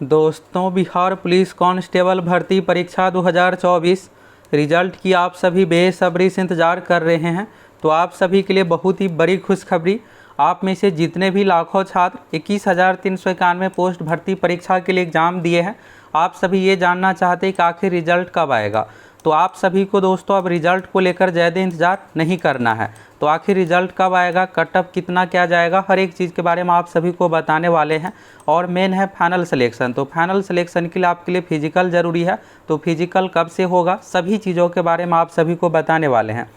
दोस्तों, Bihar police constable भर्ती परीक्षा 2024 रिजल्ट की आप सभी बेसब्री से इंतज़ार कर रहे हैं। तो आप सभी के लिए बहुत ही बड़ी खुशखबरी। आप में से जितने भी लाखों छात्र 21,391 पोस्ट भर्ती परीक्षा के लिए एग्ज़ाम दिए हैं, आप सभी ये जानना चाहते हैं कि आखिर रिजल्ट कब आएगा। तो आप सभी को दोस्तों अब रिजल्ट को लेकर ज़्यादा इंतज़ार नहीं करना है। तो आखिर रिजल्ट कब आएगा, कट ऑफ कितना क्या जाएगा, हर एक चीज़ के बारे में आप सभी को बताने वाले हैं। और मेन है फाइनल सिलेक्शन। तो फाइनल सिलेक्शन के लिए आपके लिए फिजिकल ज़रूरी है। तो फिजिकल कब से होगा, सभी चीज़ों के बारे में आप सभी को बताने वाले हैं।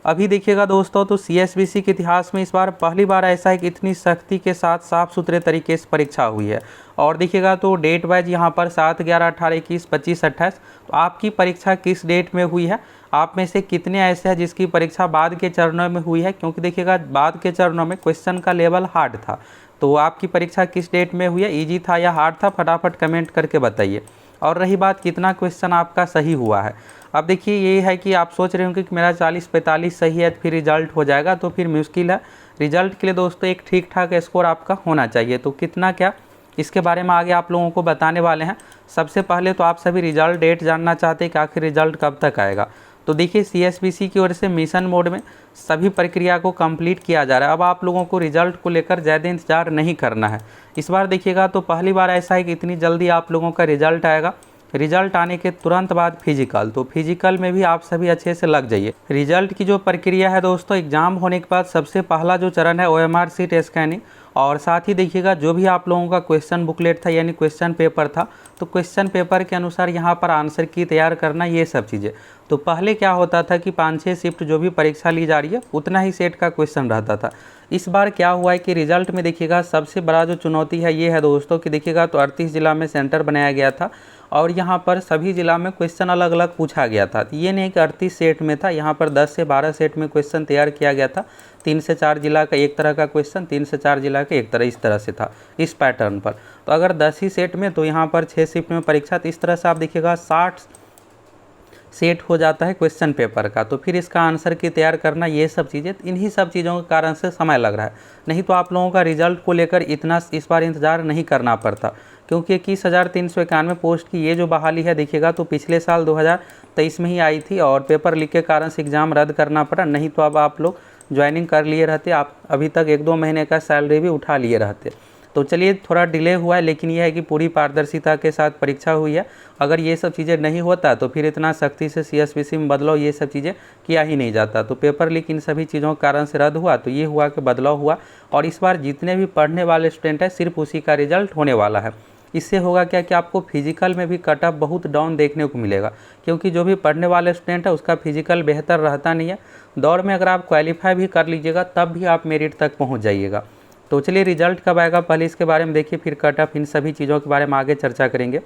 अभी देखिएगा दोस्तों, तो CSBC के इतिहास में इस बार पहली बार ऐसा है कि इतनी सख्ती के साथ साफ़ सुथरे तरीके से परीक्षा हुई है। और देखिएगा तो डेट वाइज यहाँ पर 7, 11, 18, 21, 25, 28। तो आपकी परीक्षा किस डेट में हुई है, आप में से कितने ऐसे हैं जिसकी परीक्षा बाद के चरणों में हुई है, क्योंकि देखिएगा बाद के चरणों में क्वेश्चन का लेवल हार्ड था। तो आपकी परीक्षा किस डेट में हुई है, ईजी था या हार्ड था, फटाफट कमेंट करके बताइए। और रही बात कितना क्वेश्चन आपका सही हुआ है, अब देखिए ये है कि आप सोच रहे होंगे कि मेरा 40-45 सही है तो फिर रिजल्ट हो जाएगा, तो फिर मुश्किल है। रिजल्ट के लिए दोस्तों एक ठीक ठाक स्कोर आपका होना चाहिए। तो कितना क्या, इसके बारे में आगे आप लोगों को बताने वाले हैं। सबसे पहले तो आप सभी रिजल्ट डेट जानना चाहते हैं कि आखिर रिजल्ट कब तक आएगा। तो देखिए CSBC की ओर से मिशन मोड में सभी प्रक्रिया को कंप्लीट किया जा रहा है। अब आप लोगों को रिजल्ट को लेकर ज़्यादा इंतजार नहीं करना है। इस बार देखिएगा तो पहली बार ऐसा है कि इतनी जल्दी आप लोगों का रिजल्ट आएगा। रिजल्ट आने के तुरंत बाद फिजिकल, तो फिजिकल में भी आप सभी अच्छे से लग जाइए। रिजल्ट की जो प्रक्रिया है दोस्तों, एग्जाम होने के बाद सबसे पहला जो चरण है OMR शीट स्कैनिंग। और साथ ही देखिएगा जो भी आप लोगों का क्वेश्चन बुकलेट था यानी क्वेश्चन पेपर था, तो क्वेश्चन पेपर के अनुसार यहाँ पर आंसर की तैयार करना, ये सब चीज़ें। तो पहले क्या होता था कि 5-6 शिफ्ट जो भी परीक्षा ली जा रही है उतना ही सेट का क्वेश्चन रहता था। इस बार क्या हुआ है कि रिजल्ट में देखिएगा सबसे बड़ा जो चुनौती है ये है दोस्तों कि देखिएगा तो 38 जिला में सेंटर बनाया गया था और यहाँ पर सभी जिला में क्वेश्चन अलग अलग पूछा गया था। तो ये नहीं कि 38 सेट में था, यहाँ पर 10 से 12 सेट में क्वेश्चन तैयार किया गया था। 3 से 4 जिला का एक तरह का क्वेश्चन, 3 से 4 जिला का एक तरह, इस तरह से था इस पैटर्न पर। तो अगर 10 ही सेट में तो यहाँ पर 6 शिफ्ट में परीक्षा, तो इस तरह से आप देखिएगा 60 सेट हो जाता है क्वेश्चन पेपर का। तो फिर इसका आंसर की तैयार करना, ये सब चीज़ें, इन्हीं सब चीज़ों के कारण से समय लग रहा है। नहीं तो आप लोगों का रिजल्ट को लेकर इतना इस बार इंतज़ार नहीं करना पड़ता, क्योंकि 21,391 पोस्ट की ये जो बहाली है देखिएगा तो पिछले साल 2023 में ही आई थी और पेपर लीक के कारण से एग्ज़ाम रद्द करना पड़ा। नहीं तो अब आप लोग ज्वाइनिंग कर लिए रहते, आप अभी तक 1-2 महीने का सैलरी भी उठा लिए रहते। तो चलिए थोड़ा डिले हुआ है, लेकिन यह है कि पूरी पारदर्शिता के साथ परीक्षा हुई है। अगर ये सब चीज़ें नहीं होता तो फिर इतना सख्ती से CSBC में बदलाव, ये सब चीज़ें किया ही नहीं जाता। तो पेपर लीक इन सभी चीज़ों के कारण से रद्द हुआ, तो ये हुआ कि बदलाव हुआ। और इस बार जितने भी पढ़ने वाले स्टूडेंट हैं सिर्फ उसी का रिजल्ट होने वाला है। इससे होगा क्या कि आपको फिजिकल में भी कट ऑफ बहुत डाउन देखने को मिलेगा, क्योंकि जो भी पढ़ने वाले स्टूडेंट है उसका फिजिकल बेहतर रहता नहीं है। दौड़ में अगर आप क्वालिफाई भी कर लीजिएगा तब भी आप मेरिट तक पहुँच जाइएगा। तो चलिए रिजल्ट कब आएगा पहले इसके बारे में देखिए, फिर कट ऑफ, इन सभी चीज़ों के बारे में आगे चर्चा करेंगे।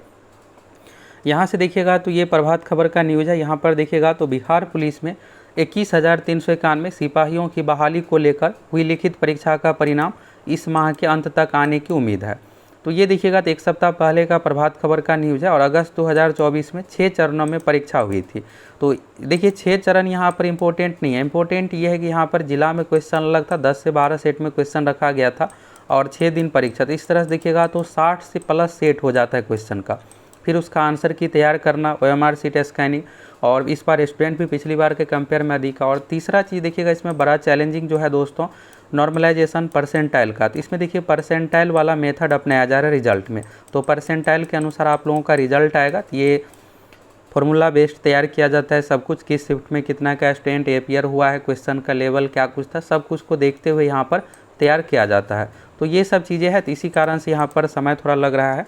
यहाँ से देखिएगा तो ये प्रभात खबर का न्यूज़ है। यहाँ पर देखिएगा तो बिहार पुलिस में 21,391 सिपाहियों की बहाली को लेकर हुई लिखित परीक्षा का परिणाम इस माह के अंत तक आने की उम्मीद है। तो ये देखिएगा तो एक सप्ताह पहले का प्रभात खबर का न्यूज़ है और अगस्त 2024 में 6 चरणों में परीक्षा हुई थी। तो देखिए 6 चरण यहाँ पर इम्पोर्टेंट नहीं है, इम्पोर्टेंट ये है कि यहाँ पर जिला में क्वेश्चन अलग था, 10 से 12 सेट में क्वेश्चन रखा गया था और 6 दिन परीक्षा। तो इस तरह से देखिएगा तो 60 से प्लस सेट हो जाता है क्वेश्चन का। फिर उसका आंसर की तैयार करना, OMR शीट स्कैनिंग, और इस बार स्टूडेंट भी पिछली बार के कंपेयर में अधिक है। और तीसरा चीज़ देखिएगा इसमें बड़ा चैलेंजिंग जो है दोस्तों, नॉर्मलाइजेशन परसेंटाइल का। तो इसमें देखिए परसेंटाइल वाला मेथड अपनाया जा रहा है रिजल्ट में। तो परसेंटाइल के अनुसार आप लोगों का रिजल्ट आएगा। तो ये फॉर्मूला बेस्ड तैयार किया जाता है, सब कुछ किस शिफ्ट में कितना का स्टूडेंट अपियर हुआ है, क्वेश्चन का लेवल क्या कुछ था, सब कुछ को देखते हुए यहाँ पर तैयार किया जाता है। तो ये सब चीज़ें हैं, तो इसी कारण से यहाँ पर समय थोड़ा लग रहा है।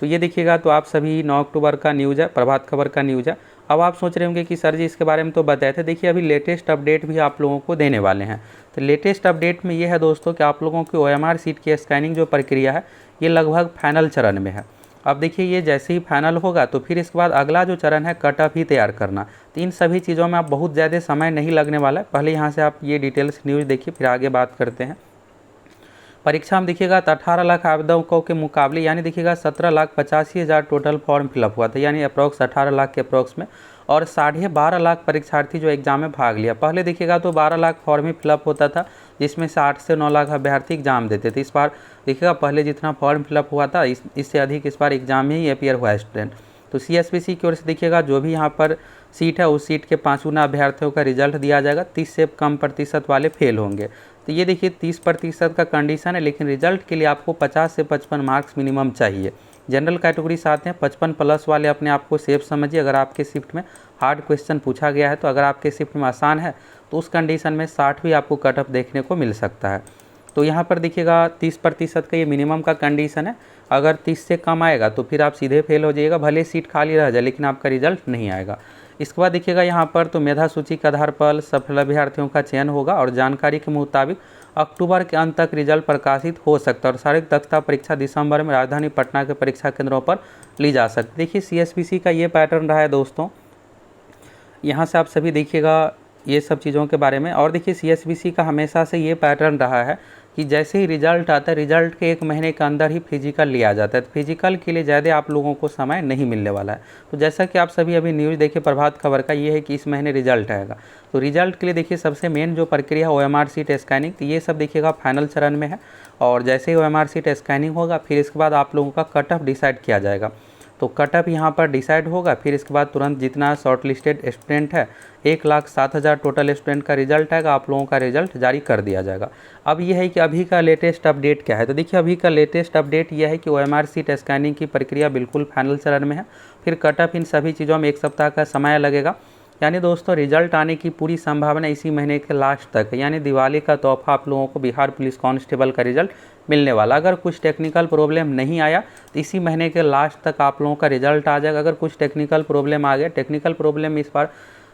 तो ये देखिएगा तो आप सभी 9 अक्टूबर का न्यूज़ है, प्रभात खबर का न्यूज़ है। अब आप सोच रहे होंगे कि सर जी इसके बारे में तो बताए थे, देखिए अभी लेटेस्ट अपडेट भी आप लोगों को देने वाले हैं। तो लेटेस्ट अपडेट में ये है दोस्तों कि आप लोगों की OMR शीट की स्कैनिंग जो प्रक्रिया है ये लगभग फाइनल चरण में है। अब देखिए ये जैसे ही फाइनल होगा तो फिर इसके बाद अगला जो चरण है कट ऑफ ही तैयार करना। तो इन सभी चीज़ों में आप बहुत ज़्यादा समय नहीं लगने वाला है। पहले यहाँ से आप ये डिटेल्स न्यूज़ देखिए, फिर आगे बात करते हैं। परीक्षा में देखिएगा तो 18 लाख आवेदकों के मुकाबले यानी देखिएगा 17,85,000 टोटल फॉर्म फिलअप हुआ था, यानी अप्रॉक्स 18 लाख के अप्रॉक्स में। और 12.5 लाख परीक्षार्थी जो एग्जाम में भाग लिया। पहले देखिएगा तो 12 लाख फॉर्म ही फिलअप होता था, जिसमें से 8 से 9 लाख अभ्यर्थी एग्जाम देते थे। इस बार देखिएगा पहले जितना फॉर्म फिलअप हुआ था इससे अधिक इस बार एग्जाम में ही अपियर हुआ है स्टूडेंट। तो CSBC की ओर से देखिएगा जो भी यहाँ पर सीट है उस सीट के 5 गुना अभ्यर्थियों का रिजल्ट दिया जाएगा। 30 से कम प्रतिशत वाले फेल होंगे। तो ये देखिए 30% का कंडीशन है, लेकिन रिजल्ट के लिए आपको 50 से 55 मार्क्स मिनिमम चाहिए। जनरल कैटेगरी से आते हैं 55 प्लस वाले अपने आप को सेफ समझिए। अगर आपके शिफ्ट में हार्ड क्वेश्चन पूछा गया है तो अगर आपके शिफ्ट में आसान है तो उस कंडीशन में 60 भी आपको कट ऑफ देखने को मिल सकता है। तो यहाँ पर देखिएगा 30% का ये मिनिमम का कंडीशन है। अगर 30 से कम आएगा तो फिर आप सीधे फेल हो जाइएगा, भले सीट खाली रह जाए लेकिन आपका रिजल्ट नहीं आएगा। इसके बाद देखिएगा यहाँ पर तो मेधा सूची के आधार पर सफल अभ्यर्थियों का चयन होगा और जानकारी के मुताबिक अक्टूबर के अंत तक रिजल्ट प्रकाशित हो सकता है और शारीरिक दक्षता परीक्षा दिसंबर में राजधानी पटना के परीक्षा केंद्रों पर ली जा सकती है। देखिए CSBC का ये पैटर्न रहा है दोस्तों, यहाँ से आप सभी देखिएगा ये सब चीज़ों के बारे में। और देखिए CSBC का हमेशा से ये पैटर्न रहा है कि जैसे ही रिजल्ट आता है रिजल्ट के 1 महीने के अंदर ही फिजिकल लिया जाता है। तो फिजिकल के लिए ज़्यादा आप लोगों को समय नहीं मिलने वाला है। तो जैसा कि आप सभी अभी न्यूज़ देखिए प्रभात खबर का, ये है कि इस महीने रिजल्ट आएगा। तो रिजल्ट के लिए देखिए सबसे मेन जो प्रक्रिया है OMR सीट स्कैनिंग, तो ये सब देखिएगा फाइनल चरण में है। और जैसे ही OMR सीट स्कैनिंग होगा फिर इसके बाद आप लोगों का कट ऑफ डिसाइड किया जाएगा। तो कट ऑफ यहाँ पर डिसाइड होगा, फिर इसके बाद तुरंत जितना शॉर्ट लिस्टेड स्टूडेंट है 1,07,000 टोटल स्टूडेंट का रिजल्ट आएगा, आप लोगों का रिजल्ट जारी कर दिया जाएगा। अब ये है कि अभी का लेटेस्ट अपडेट क्या है। तो देखिए अभी का लेटेस्ट अपडेट यह है कि OMR सीट स्कैनिंग की प्रक्रिया बिल्कुल फाइनल चरण में है। फिर कट ऑफ इन सभी चीज़ों में 1 सप्ताह का समय लगेगा। यानी दोस्तों रिजल्ट आने की पूरी संभावना इसी महीने के लास्ट तक है। यानी दिवाली का तोहफा आप लोगों को बिहार पुलिस कांस्टेबल का रिजल्ट मिलने वाला। अगर कुछ टेक्निकल प्रॉब्लम नहीं आया तो इसी महीने के लास्ट तक आप लोगों का रिजल्ट आ जाएगा। अगर कुछ टेक्निकल प्रॉब्लम आ गया, टेक्निकल प्रॉब्लम इस बार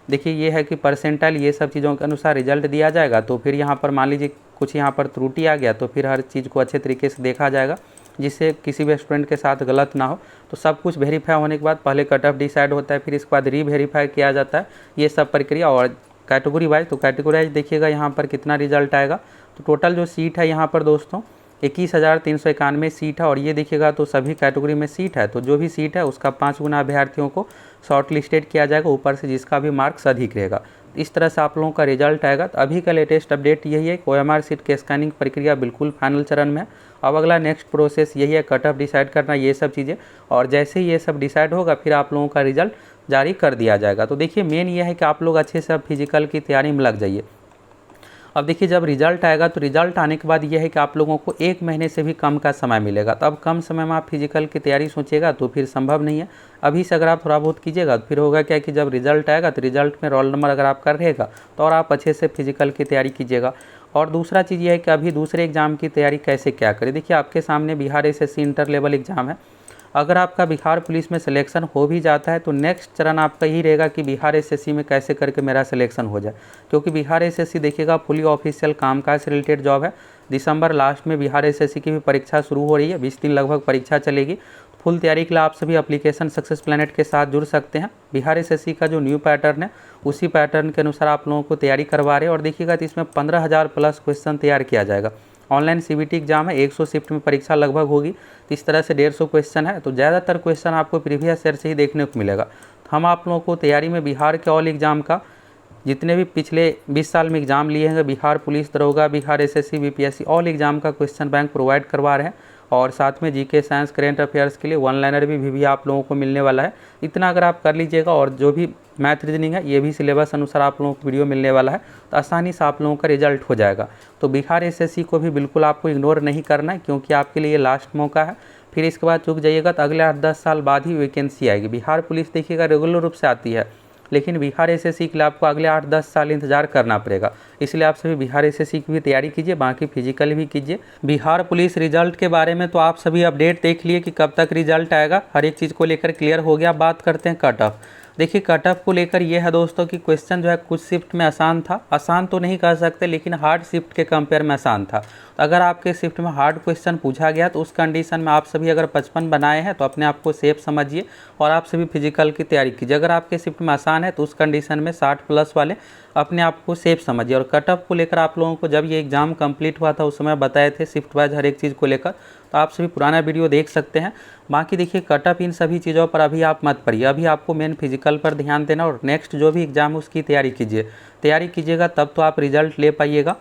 देखिए ये है कि परसेंटाइल ये सब चीज़ों के अनुसार रिजल्ट दिया जाएगा। तो फिर यहाँ पर मान लीजिए कुछ यहाँ पर त्रुटि आ गया तो फिर हर चीज़ को अच्छे तरीके से देखा जाएगा जिससे किसी भी स्टूडेंट के साथ गलत ना हो। तो सब कुछ वेरीफाई होने के बाद पहले कट ऑफ डिसाइड होता है, फिर इसके बाद री-वेरीफाई किया जाता है, ये सब प्रक्रिया। और कैटेगरी वाइज, तो कैटेगरी वाइज देखिएगा यहाँ पर कितना रिजल्ट आएगा। तो टोटल जो सीट है यहाँ पर दोस्तों 21,391 सीट है। और ये देखिएगा तो सभी कैटेगरी में सीट है, तो जो भी सीट है उसका 5 गुना अभ्यर्थियों को शॉर्ट लिस्टेड किया जाएगा, ऊपर से जिसका भी मार्क्स अधिक रहेगा। इस तरह से आप लोगों का रिजल्ट आएगा। तो अभी का लेटेस्ट अपडेट यही है कि OMR सीट के स्कैनिंग प्रक्रिया बिल्कुल फाइनल चरण में है। अब अगला नेक्स्ट प्रोसेस यही है कट ऑफ डिसाइड करना, ये सब चीज़ें। और जैसे ही ये सब डिसाइड होगा फिर आप लोगों का रिजल्ट जारी कर दिया जाएगा। तो देखिए मेन ये है कि आप लोग अच्छे से अब फिजिकल की तैयारी में लग जाइए। अब देखिए जब रिजल्ट आएगा तो रिजल्ट आने के बाद यह है कि आप लोगों को 1 महीने से भी कम का समय मिलेगा। तो अब कम समय में आप फिजिकल की तैयारी सोचिएगा तो फिर संभव नहीं है। अभी से अगर आप थोड़ा बहुत कीजिएगा तो फिर होगा क्या कि जब रिजल्ट आएगा तो रिजल्ट में रोल नंबर अगर आपका रहेगा तो और आप अच्छे से फिजिकल की तैयारी कीजिएगा। और दूसरा चीज़ ये है कि अभी दूसरे एग्ज़ाम की तैयारी कैसे क्या करें। देखिए आपके सामने Bihar SSC inter level exam है। अगर आपका बिहार पुलिस में सिलेक्शन हो भी जाता है तो नेक्स्ट चरण आपका यही रहेगा कि बिहार SSC में कैसे करके मेरा सिलेक्शन हो जाए, क्योंकि बिहार SSC देखिएगा फुली ऑफिशियल कामकाज से रिलेटेड जॉब है। दिसंबर लास्ट में बिहार SSC की भी परीक्षा शुरू हो रही है, 20 दिन लगभग परीक्षा चलेगी। फुल तैयारी के लिए आप सभी एप्लीकेशन सक्सेस प्लैनेट के साथ जुड़ सकते हैं। बिहार SSC का जो न्यू पैटर्न है उसी पैटर्न के अनुसार आप लोगों को तैयारी करवा रहे हैं। और देखिएगा तो इसमें 15,000 प्लस क्वेश्चन तैयार किया जाएगा। ऑनलाइन CBT एग्जाम है, 100 शिफ्ट में परीक्षा लगभग होगी, तो इस तरह से 150 क्वेश्चन है। तो ज़्यादातर क्वेश्चन आपको प्रीवियस ईयर से ही देखने को मिलेगा। तो हम आप लोगों को तैयारी में बिहार के ऑल एग्ज़ाम का जितने भी पिछले 20 साल में एग्ज़ाम लिए हैं, बिहार पुलिस दरोगा, Bihar SSC, BPSC all exam का क्वेश्चन बैंक प्रोवाइड करवा रहे हैं। और साथ में GK साइंस करेंट अफेयर्स के लिए 1 लाइनर भी आप लोगों को मिलने वाला है। इतना अगर आप कर लीजिएगा और जो भी मैथ रीजनिंग है ये भी सिलेबस अनुसार आप लोगों को वीडियो मिलने वाला है, तो आसानी से आप लोगों का रिजल्ट हो जाएगा। तो बिहार SSC को भी बिल्कुल आपको इग्नोर नहीं करना है, क्योंकि आपके लिए ये लास्ट मौका है। फिर इसके बाद चूक जाइएगा तो अगले 8-10 साल बाद ही वैकेंसी आएगी। बिहार पुलिस देखिएगा रेगुलर रूप से आती है, लेकिन बिहार SSC के लिए आपको अगले 8-10 साल इंतजार करना पड़ेगा। इसलिए आप सभी बिहार SSC की भी तैयारी कीजिए, बाकी फिजिकल भी कीजिए। बिहार पुलिस रिजल्ट के बारे में तो आप सभी अपडेट देख लिए कि कब तक रिजल्ट आएगा, हर एक चीज़ को लेकर क्लियर हो गया। बात करते हैं कट ऑफ। देखिए कट ऑफ को लेकर ये है दोस्तों कि क्वेश्चन जो है कुछ शिफ्ट में आसान था, आसान तो नहीं कह सकते लेकिन हार्ड शिफ्ट के कंपेयर में आसान था। तो अगर आपके शिफ्ट में हार्ड क्वेश्चन पूछा गया तो उस कंडीशन में आप सभी अगर 55 बनाए हैं तो अपने आप को सेफ समझिए और आप सभी फिजिकल की तैयारी कीजिए। अगर आपके शिफ्ट में आसान है तो उस कंडीशन में 60 प्लस वाले अपने आप को सेफ समझिए। और कट ऑफ को लेकर आप लोगों को जब ये एग्ज़ाम कंप्लीट हुआ था उस समय बताए थे शिफ्ट वाइज हर एक चीज़ को लेकर, तो आप सभी पुराना वीडियो देख सकते हैं। बाकी देखिए कट ऑफ इन सभी चीज़ों पर अभी आप मत पड़िए, अभी आपको मेन फिजिकल पर ध्यान देना और नेक्स्ट जो भी एग्ज़ाम है उसकी तैयारी कीजिए। तैयारी कीजिएगा तब तो आप रिजल्ट ले पाइएगा।